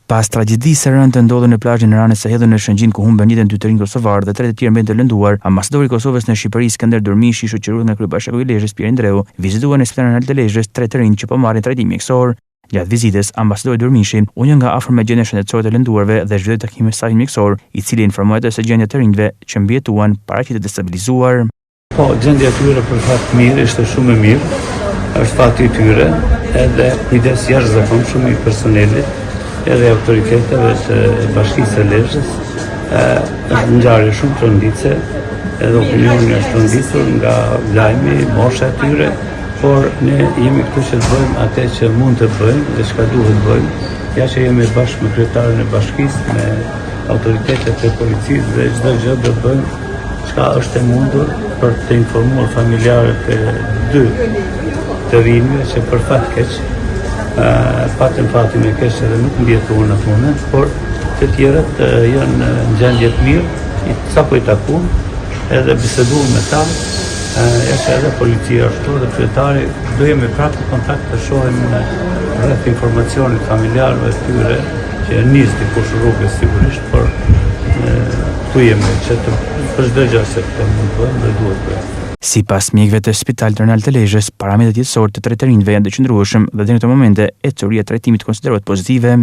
Pas tragjedisë së rëndë të ndodhur në plazhin e Ranës së hedhur në Shëngjin ku humbën jetën 2 të rinj kosovar dhe 3 të tjerë mbeten të lënduar, ambasadori i Kosovës në Shqipëri Skënder Durmishi, shoqëruar nga kryebashkiaku i Lezhës Pierre Ndreu, vizituan në Spitalin Anal të Lezhës 3 të rinj që po marrin trajtim mjekësor. Gjatë vizitës, ambasadori Durmishi u njeh nga afër me gjendjen shëndetësore të lënduarve dhe zhvilloi takim me stafin mjekësor, i cili informoi se gjendja e rinjve që mbijetuan paraqet të destabilizuar. Po, gjendja e tyre për fat mirë ishte shumë e mirë. Është fati i tyre, edhe kujdes jashtëzakonshëm i personelit, edhe autoriteteve të Bashkisë së Lezhës. Është ngjarje shumë tronditse, edhe opinioni është trondisur nga lajmi, mosha e tyre, por ne jemi këtu që të bëjmë atë që mund të bëjmë dhe çka duhet bëjmë. Ja që jemi bashkë me kryetarin e Bashkisë, me autoritetet e policisë dhe çdo gjë do bëjmë çka është e mundur për të informuar familjarët e 2 të rinjve që për fat keq patën fatin e keq edhe nuk mbjetuan në punën, por të tjerët janë në gjendje të mirë, sapo i takuam edhe biseduam me ta. Është edhe policia ashtu dhe kryetari do jemi prapë në kontakt të shohim rreth informacionit familjarëve të tyre që nis dikush rrugës sigurisht, por këtu jemi që për çdo gjë se këtë mund të bëjmë dhe duhet bëjmë. Sipas mjekëve të Spitalit Anal të Lezhës, parametrat jetësor të 3 të rinjve janë të qëndrueshëm dhe deri në këtë moment ecuria e trajtimit konsiderohet pozitive.